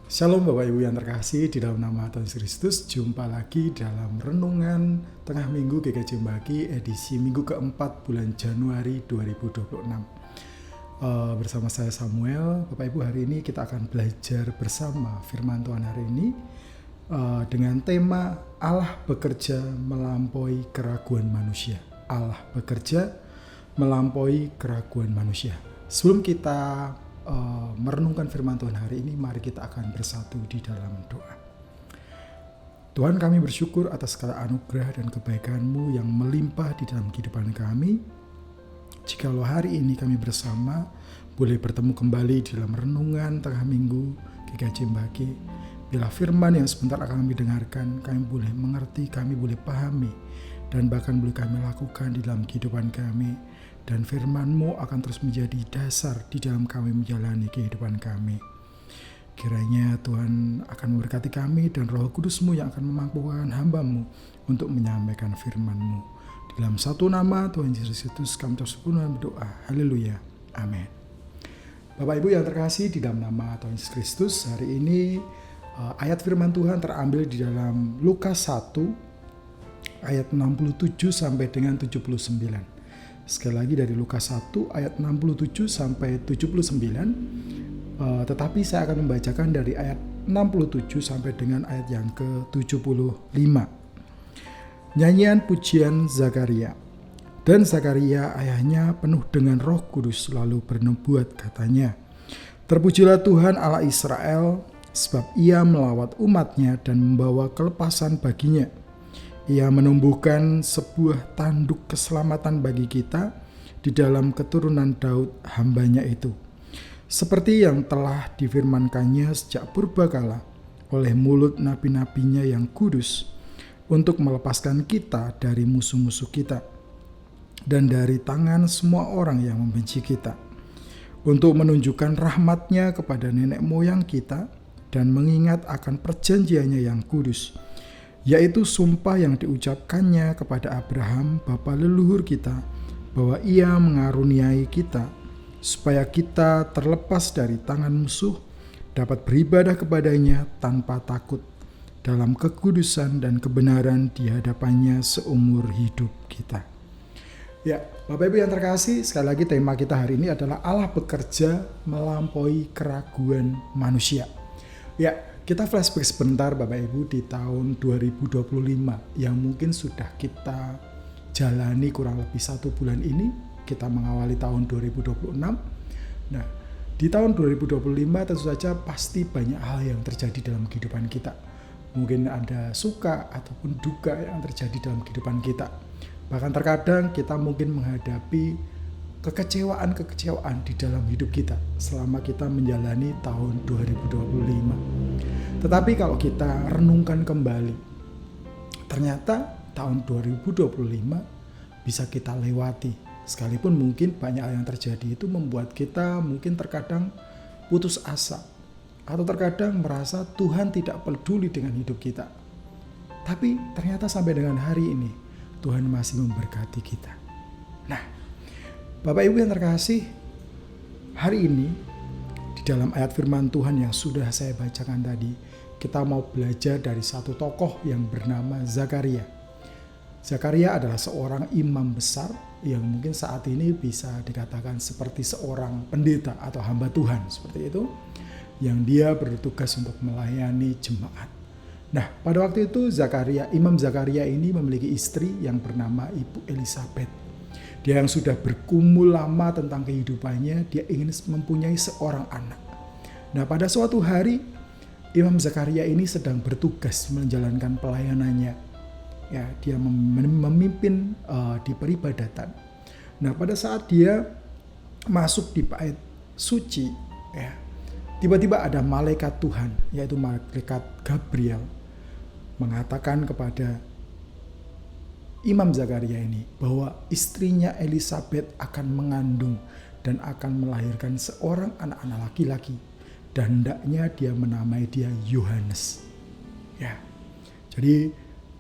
Shalom Bapak Ibu yang terkasih di dalam nama Tuhan Yesus Kristus. Jumpa lagi dalam Renungan Tengah Minggu GKJ Mbaki edisi minggu keempat bulan Januari 2026. Bersama saya Samuel. Bapak Ibu, hari ini kita akan belajar bersama firman Tuhan hari ini dengan tema Allah bekerja melampaui keraguan manusia. Allah bekerja melampaui keraguan manusia. Sebelum kita merenungkan firman Tuhan hari ini, mari kita akan bersatu di dalam doa. Tuhan, kami bersyukur atas segala anugerah dan kebaikan-Mu yang melimpah di dalam kehidupan kami. Jikalau hari ini kami bersama boleh bertemu kembali di dalam renungan tengah minggu GKJ Mbaki, bila firman yang sebentar akan kami dengarkan, kami boleh mengerti, kami boleh pahami, dan bahkan boleh kami lakukan di dalam kehidupan kami. Dan firman-Mu akan terus menjadi dasar di dalam kami menjalani kehidupan kami. Kiranya Tuhan akan memberkati kami dan Roh Kudus-Mu yang akan memampukan hamba-Mu untuk menyampaikan firman-Mu. Dalam satu nama Tuhan Yesus Kristus kami terus berdoa. Haleluya. Amin. Bapak Ibu yang terkasih di dalam nama Tuhan Yesus Kristus, hari ini ayat firman Tuhan terambil di dalam Lukas 1 ayat 67 sampai dengan 79. Sekali lagi dari Lukas 1 ayat 67 sampai 79. Tetapi saya akan membacakan dari ayat 67 sampai dengan ayat yang ke-75. Nyanyian pujian Zakaria. Dan Zakaria ayahnya penuh dengan Roh Kudus lalu bernubuat, katanya, "Terpujilah Tuhan Allah Israel, sebab Ia melawat umatnya dan membawa kelepasan baginya. Ia menumbuhkan sebuah tanduk keselamatan bagi kita di dalam keturunan Daud hambanya itu. Seperti yang telah difirmankannya sejak purbakala oleh mulut nabi-nabinya yang kudus, untuk melepaskan kita dari musuh-musuh kita dan dari tangan semua orang yang membenci kita, untuk menunjukkan rahmat-Nya kepada nenek moyang kita dan mengingat akan perjanjiannya yang kudus, yaitu sumpah yang diucapkannya kepada Abraham bapa leluhur kita, bahwa Ia mengaruniai kita supaya kita terlepas dari tangan musuh dapat beribadah kepadanya tanpa takut dalam kekudusan dan kebenaran di hadapannya seumur hidup kita." Ya, Bapak Ibu yang terkasih, sekali lagi tema kita hari ini adalah Allah bekerja melampaui keraguan manusia. Ya, kita flashback sebentar Bapak Ibu di tahun 2025 yang mungkin sudah kita jalani kurang lebih 1 bulan ini. Kita mengawali tahun 2026. Nah, di tahun 2025 tentu saja pasti banyak hal yang terjadi dalam kehidupan kita. Mungkin ada suka ataupun duka yang terjadi dalam kehidupan kita. Bahkan terkadang kita mungkin menghadapi kekecewaan di dalam hidup kita selama kita menjalani tahun 2025. Tetapi kalau kita renungkan kembali, ternyata tahun 2025 bisa kita lewati. Sekalipun mungkin banyak hal yang terjadi itu membuat kita mungkin terkadang putus asa, atau terkadang merasa Tuhan tidak peduli dengan hidup kita. Tapi ternyata sampai dengan hari ini Tuhan masih memberkati kita. Nah, Bapak Ibu yang terkasih, hari ini di dalam ayat firman Tuhan yang sudah saya bacakan tadi, kita mau belajar dari satu tokoh yang bernama Zakaria. Zakaria adalah seorang imam besar yang mungkin saat ini bisa dikatakan seperti seorang pendeta atau hamba Tuhan seperti itu, yang dia bertugas untuk melayani jemaat. Nah, pada waktu itu Imam Zakaria ini memiliki istri yang bernama Ibu Elisabeth. Dia yang sudah bergumul lama tentang kehidupannya, dia ingin mempunyai seorang anak. Nah, pada suatu hari Imam Zakaria ini sedang bertugas menjalankan pelayanannya. Ya, dia memimpin di peribadatan. Nah, pada saat dia masuk di bait suci, ya, tiba-tiba ada malaikat Tuhan, yaitu malaikat Gabriel, mengatakan kepada Imam Zakaria ini bahwa istrinya Elisabeth akan mengandung dan akan melahirkan seorang anak-anak laki-laki, dan hendaknya dia menamai dia Yohanes. Ya, jadi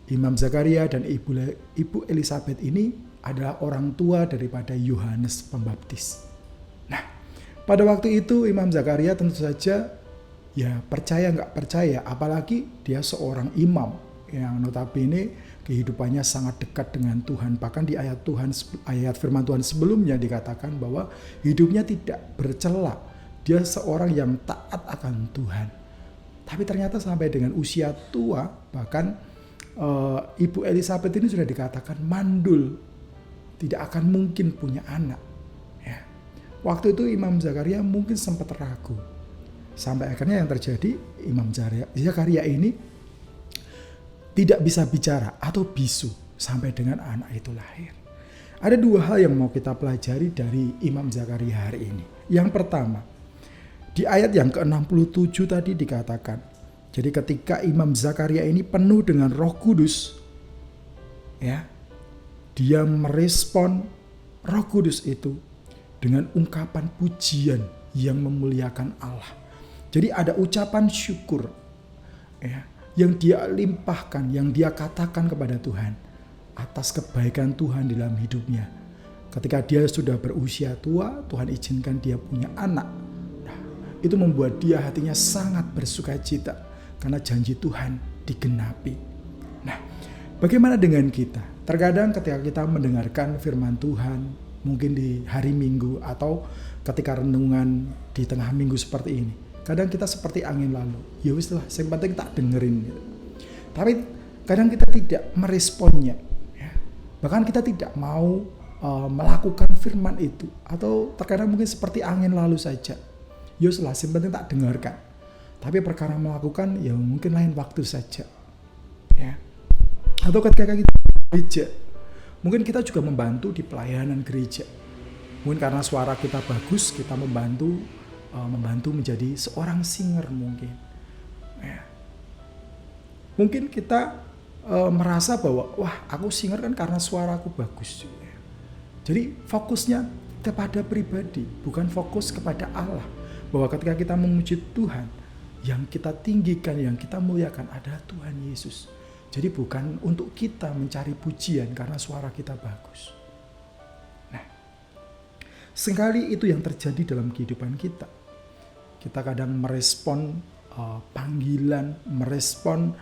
Imam Zakaria dan Ibu Elisabeth ini adalah orang tua daripada Yohanes Pembaptis. Nah, pada waktu itu Imam Zakaria tentu saja Ya percaya nggak percaya, apalagi dia seorang imam yang notabene kehidupannya sangat dekat dengan Tuhan. Bahkan di ayat firman Tuhan sebelumnya dikatakan bahwa hidupnya tidak bercela. Dia seorang yang taat akan Tuhan. Tapi ternyata sampai dengan usia tua, bahkan Ibu Elizabeth ini sudah dikatakan mandul, tidak akan mungkin punya anak. Ya. Waktu itu Imam Zakaria mungkin sempat ragu. Sampai akhirnya yang terjadi, Imam Zakaria ini tidak bisa bicara atau bisu sampai dengan anak itu lahir. Ada dua hal yang mau kita pelajari dari Imam Zakaria hari ini. Yang pertama, di ayat yang ke-67 tadi dikatakan, jadi ketika Imam Zakaria ini penuh dengan Roh Kudus, ya, dia merespon Roh Kudus itu dengan ungkapan pujian yang memuliakan Allah. Jadi ada ucapan syukur, ya, yang dia limpahkan, yang dia katakan kepada Tuhan atas kebaikan Tuhan dalam hidupnya. Ketika dia sudah berusia tua, Tuhan izinkan dia punya anak. Nah, itu membuat dia hatinya sangat bersukacita karena janji Tuhan digenapi. Nah, bagaimana dengan kita? Terkadang ketika kita mendengarkan firman Tuhan, mungkin di hari Minggu atau ketika renungan di tengah minggu seperti ini, kadang kita seperti angin lalu. Ya wis lah, yang penting tak dengerin gitu. Tapi kadang kita tidak meresponnya, ya. Bahkan kita tidak mau melakukan firman itu, atau terkadang mungkin seperti angin lalu saja. Ya wis lah, yang penting tak dengarkan. Tapi perkara melakukan ya mungkin lain waktu saja, ya. Atau ketika kita gereja, mungkin kita juga membantu di pelayanan gereja. Mungkin karena suara kita bagus, kita membantu menjadi seorang singer mungkin. Ya. Mungkin kita merasa bahwa wah aku singer kan karena suaraku bagus. Ya. Jadi fokusnya kepada pribadi, bukan fokus kepada Allah. Bahwa ketika kita memuji Tuhan, yang kita tinggikan, yang kita muliakan adalah Tuhan Yesus. Jadi bukan untuk kita mencari pujian karena suara kita bagus. Nah, sekali itu yang terjadi dalam kehidupan kita. Kita kadang merespon panggilan, merespon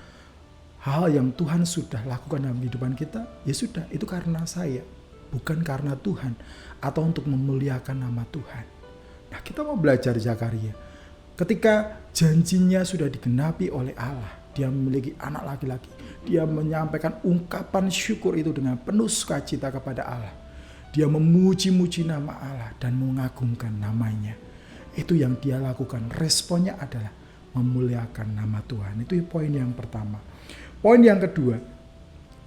hal yang Tuhan sudah lakukan dalam kehidupan kita. Ya sudah, itu karena saya, bukan karena Tuhan atau untuk memuliakan nama Tuhan. Nah, kita mau belajar Zakaria. Ketika janjinya sudah digenapi oleh Allah, dia memiliki anak laki-laki. Dia menyampaikan ungkapan syukur itu dengan penuh sukacita kepada Allah. Dia memuji-muji nama Allah dan mengagungkan namanya. Itu yang dia lakukan. Responnya adalah memuliakan nama Tuhan. Itu poin yang pertama. Poin yang kedua,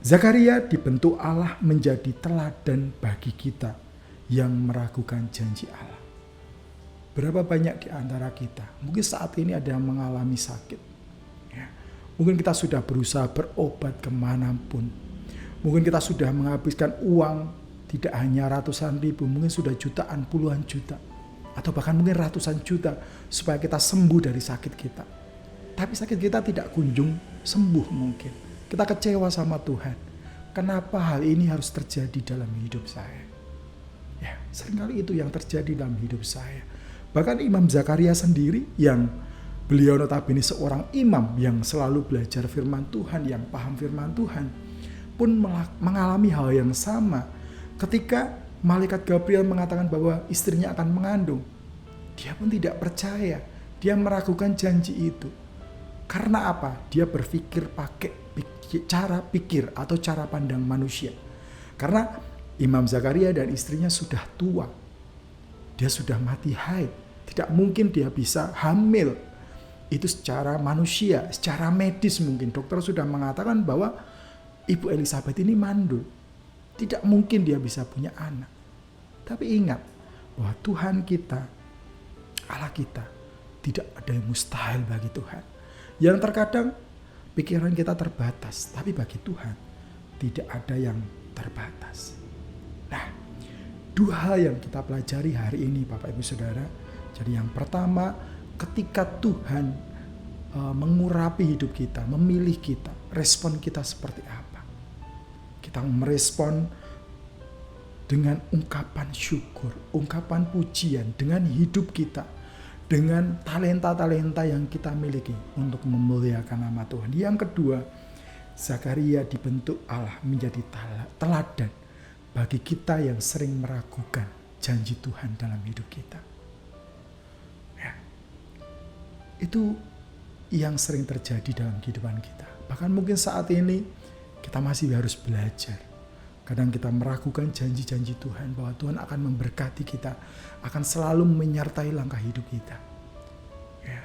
Zakaria dibentuk Allah menjadi teladan bagi kita yang meragukan janji Allah. Berapa banyak di antara kita, mungkin saat ini ada yang mengalami sakit. Ya. Mungkin kita sudah berusaha berobat kemanapun. Mungkin kita sudah menghabiskan uang tidak hanya ratusan ribu, mungkin sudah jutaan, puluhan juta. Atau bahkan mungkin ratusan juta supaya kita sembuh dari sakit kita. Tapi sakit kita tidak kunjung sembuh mungkin. Kita kecewa sama Tuhan. Kenapa hal ini harus terjadi dalam hidup saya? Ya, seringkali itu yang terjadi dalam hidup saya. Bahkan Imam Zakaria sendiri yang beliau notabene seorang imam yang selalu belajar firman Tuhan, yang paham firman Tuhan, pun mengalami hal yang sama. Ketika malaikat Gabriel mengatakan bahwa istrinya akan mengandung, dia pun tidak percaya. Dia meragukan janji itu. Karena apa? Dia berpikir pakai cara pikir atau cara pandang manusia. Karena Imam Zakaria dan istrinya sudah tua. Dia sudah mati haid. Tidak mungkin dia bisa hamil. Itu secara manusia, secara medis mungkin. Dokter sudah mengatakan bahwa Ibu Elizabeth ini mandul. Tidak mungkin dia bisa punya anak. Tapi ingat bahwa Tuhan kita, Allah kita, tidak ada yang mustahil bagi Tuhan. Yang terkadang pikiran kita terbatas, tapi bagi Tuhan tidak ada yang terbatas. Nah, dua hal yang kita pelajari hari ini Bapak Ibu Saudara. Jadi yang pertama, ketika Tuhan mengurapi hidup kita, memilih kita, respon kita seperti apa? Kita merespon dengan ungkapan syukur, ungkapan pujian, dengan hidup kita, dengan talenta-talenta yang kita miliki untuk memuliakan nama Tuhan. Yang kedua, Zakaria dibentuk Allah menjadi teladan bagi kita yang sering meragukan janji Tuhan dalam hidup kita. Ya. Itu yang sering terjadi dalam kehidupan kita. Bahkan mungkin saat ini kita masih harus belajar. Kadang kita meragukan janji-janji Tuhan bahwa Tuhan akan memberkati kita, akan selalu menyertai langkah hidup kita. Ya.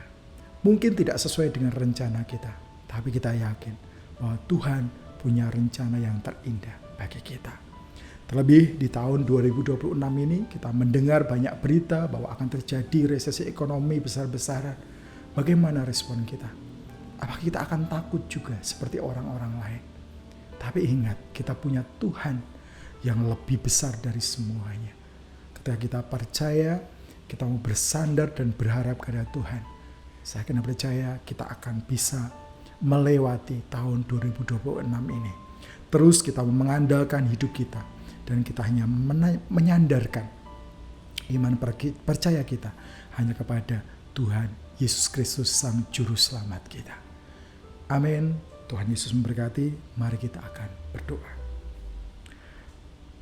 Mungkin tidak sesuai dengan rencana kita, tapi kita yakin bahwa Tuhan punya rencana yang terindah bagi kita. Terlebih di tahun 2026 ini kita mendengar banyak berita bahwa akan terjadi resesi ekonomi besar-besaran. Bagaimana respon kita? Apakah kita akan takut juga seperti orang-orang lain? Tapi ingat, kita punya Tuhan yang lebih besar dari semuanya. Ketika kita percaya, kita mau bersandar dan berharap kepada Tuhan, saya akan percaya kita akan bisa melewati tahun 2026 ini. Terus kita mengandalkan hidup kita, dan kita hanya menyandarkan iman percaya kita hanya kepada Tuhan Yesus Kristus, Sang Juru Selamat kita. Amin. Tuhan Yesus memberkati. Mari kita akan berdoa.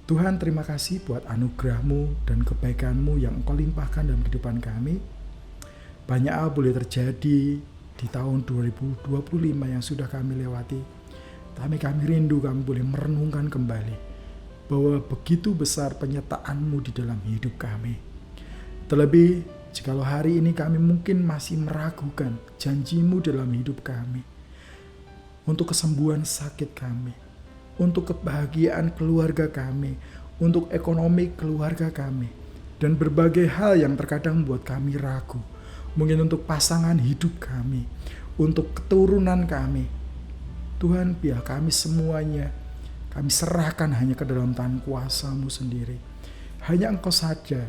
Tuhan, terima kasih buat anugerah-Mu dan kebaikan-Mu yang Engkau limpahkan dalam kehidupan kami. Banyak hal boleh terjadi di tahun 2025 yang sudah kami lewati. Tapi kami rindu kami boleh merenungkan kembali bahwa begitu besar penyertaan-Mu di dalam hidup kami. Terlebih, jikalau hari ini kami mungkin masih meragukan janji-Mu dalam hidup kami, untuk kesembuhan sakit kami, untuk kebahagiaan keluarga kami, untuk ekonomi keluarga kami, dan berbagai hal yang terkadang membuat kami ragu. Mungkin untuk pasangan hidup kami, untuk keturunan kami. Tuhan, biar kami semuanya, kami serahkan hanya ke dalam tangan kuasa-Mu sendiri. Hanya Engkau saja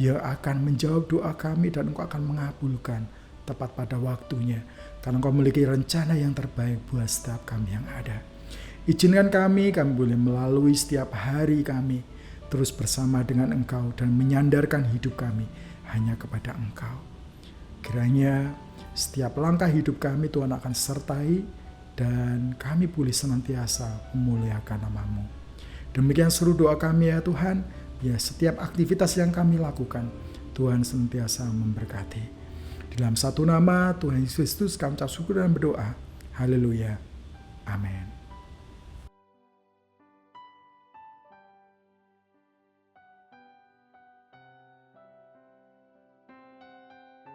yang akan menjawab doa kami dan Engkau akan mengabulkan tepat pada waktunya. Karena Engkau memiliki rencana yang terbaik buat setiap kami yang ada. Izinkan kami boleh melalui setiap hari kami terus bersama dengan Engkau dan menyandarkan hidup kami hanya kepada Engkau. Kiranya setiap langkah hidup kami Tuhan akan sertai dan kami boleh senantiasa memuliakan nama-Mu. Demikian seru doa kami ya Tuhan, biar setiap aktivitas yang kami lakukan Tuhan senantiasa memberkati. Dalam satu nama Tuhan Yesus Kristus kami ucap syukur dan berdoa. Haleluya. Amin.